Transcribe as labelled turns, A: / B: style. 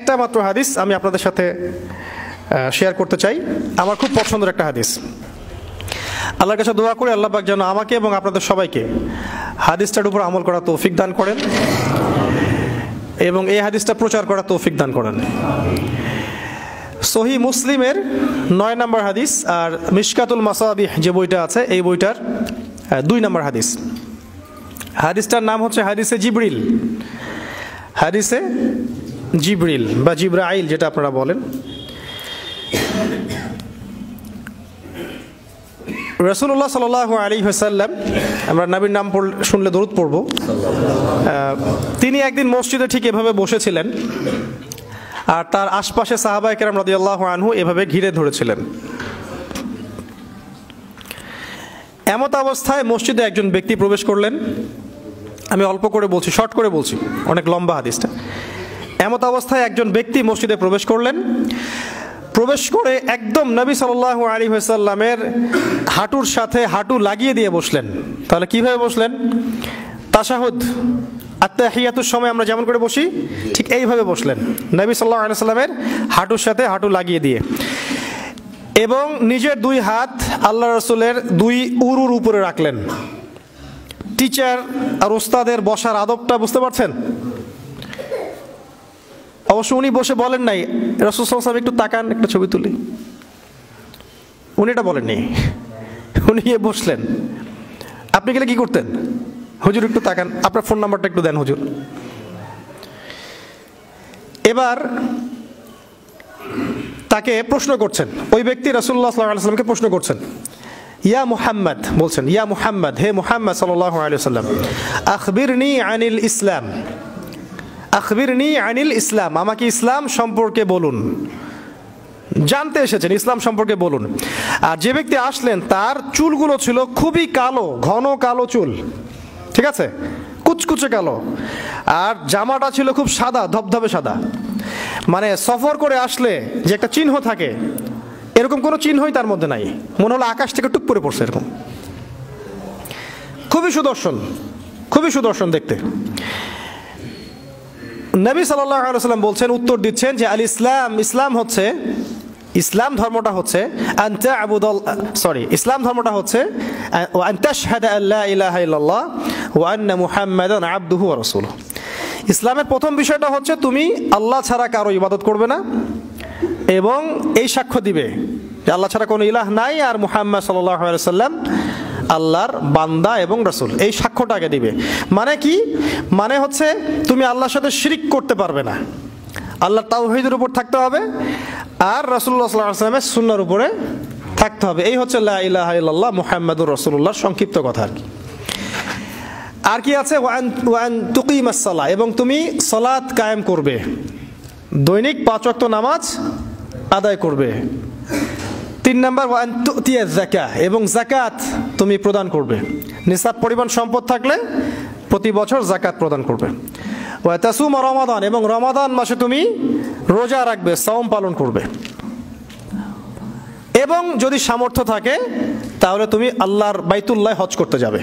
A: একটা মাত্র হাদিস আমি আপনাদের সাথে শেয়ার করতে চাই। আমার খুব পছন্দের একটা হাদিস। আল্লাহর কাছে দোয়া করে আল্লাহ পাক যেন আমাকে এবং আপনাদের সবাইকে হাদিসটার উপর আমল করার তৌফিক দান করেন এবং এই হাদিসটা প্রচার করার তৌফিক দান করেন। সহিহ মুসলিমের 9 নম্বর হাদিস আর মিশকাতুল মাসাবিহ যে বইটা আছে এই বইটার 2 নম্বর হাদিস। হাদিসটার নাম হচ্ছে হাদিসে জিবরিল। হাদিসে জিবরিল বা জিব্রাইল যেটা আপনারা বলেন। রাসূলুল্লাহ সাল্লাল্লাহু আলাইহি ওয়াসাল্লাম, আমরা নবীর নাম শুনলে দরুদ পড়ব, তিনি একদিন মসজিদে ঠিক এভাবে বসেছিলেন আর তার আশপাশে সাহাবায়ে কেরাম রাদিয়াল্লাহু আনহু এভাবে ঘিরে ধরেছিলেন। এমত অবস্থায় মসজিদে একজন ব্যক্তি প্রবেশ করলেন। আমি অল্প করে বলছি, শর্ট করে বলছি, অনেক লম্বা হাদিসটা। এমত অবস্থায় একজন ব্যক্তি মসজিদে প্রবেশ করলেন। প্রবেশ করে একদম নবী সাল্লাল্লাহু আলাইহি ওয়াসাল্লামের হাঁটুর সাথে হাঁটু লাগিয়ে দিয়ে বসলেন। তাহলে কিভাবে বসলেন? তাশাহুদ আত্তাহিয়াতুর সময় আমরা যেমন করে বসি ঠিক এইভাবে বসলেন, নবী সাল্লাল্লাহু আলাইহি ওয়াসাল্লামের হাঁটুর সাথে হাঁটু লাগিয়ে দিয়ে, এবং নিজের 2 হাত আল্লাহ রাসূলের 2 উরুর উপরে রাখলেন। টিচার আর ওস্তাদের বসার আদবটা বুঝতে পারছেন? অবশ্য উনি বসে বলেন নাই রাসূল সাল্লাল্লাহু আলাইহি ওয়াসাল্লাম একটু তাকান, একটা ছবি তুলি, উনি এটা বলেননি। উনি গিয়ে বসলেন। আপনি গেলে কি করতেন? হুজুর একটু তাকান, আপনার ফোন নাম্বারটা একটু দেন হুজুর। এবার তাকে প্রশ্ন করছেন, ওই ব্যক্তি রাসূলুল্লাহ সাল্লাল্লাহু আলাইহি ওয়াসাল্লামকে প্রশ্ন করছেন, ইয়া মুহাম্মদ, বলছেন ইয়া মুহাম্মদ, হে মুহাম্মদ সাল্লাল্লাহু আলাইহি ওয়াসাল্লাম, আখবিরনি আনিল ইসলাম, আখবিরনি আনিল ইসলাম, আমাকে ইসলাম সম্পর্কে বলুন। জানতে এসেছেন, ইসলাম সম্পর্কে বলুন। আর যে ব্যক্তি আসলেন তার চুলগুলো ছিল খুবই কালো, ঘন কালো চুল, ঠিক আছে, কুচকুচে কালো, আর জামাটা ছিল খুব সাদা, ধবধবে সাদা। মানে সফর করে আসলে যে একটা চিহ্ন থাকে এরকম কোনো চিহ্নই তার মধ্যে নাই, মনে হলো আকাশ থেকে টুক করে পড়ছে এরকম। খুবই সুদর্শন, খুবই সুদর্শন দেখতে। নবী সাল্লাল্লাহু আলাইহি ওয়াসাল্লাম বলছেন, উত্তর দিচ্ছেন যে আল ইসলাম, ইসলাম হচ্ছে, ইসলাম ধর্মটা হচ্ছে ইসলাম ধর্মটা হচ্ছে আন তাশহাদা আল্লা ইলাহা ইল্লাল্লাহ ওয়া আন্না মুহাম্মাদান আবদুহু ওয়া রাসূলুহু। ইসলামের প্রথম বিষয়টা হচ্ছে তুমি আল্লাহ ছাড়া কারো ইবাদত করবে না এবং এই সাক্ষ্য দিবে যে আল্লাহ ছাড়া কোনো ইলাহ নাই আর মুহাম্মদ সাল্লাল্লাহু আলাইহি ওয়াসাল্লাম আল্লাহর বান্দা এবং রাসূল। এই সাক্ষ্যটা আগে দিবে। মানে কি? মানে হচ্ছে তুমি আল্লাহর সাথে শিরিক করতে পারবে না, আল্লাহর তাওহীদের উপর থাকতে হবে আর রাসূলুল্লাহ সাল্লাল্লাহু আলাইহি ওয়াসাল্লামের সুন্নাহর উপরে থাকতে হবে। এই হচ্ছে লা ইলাহা ইল্লাল্লাহ মুহাম্মাদুর রাসূলুল্লাহর সংক্ষিপ্ত কথা আর কি। আর কি আছে? ওয়ান তুকিমাস সালাহ, এবং তুমি সালাত কায়েম করবে, দৈনিক 5 ওয়াক্ত নামাজ আদায় করবে। 3 নাম্বার ওয়ান তুতিয়াজ যাকাত, এবং যাকাত তুমি প্রদান করবে, নিসাব পরিমাণ সম্পদ থাকলে প্রতি বছর যাকাত প্রদান করবে। ওয়া তাসুম রমাদান, এবং রমাদান মাসে তুমি রোজা রাখবে, সাওম পালন করবে, এবং যদি সামর্থ্য থাকে তাহলে তুমি আল্লাহর বাইতুল্লাহ হজ করতে যাবে।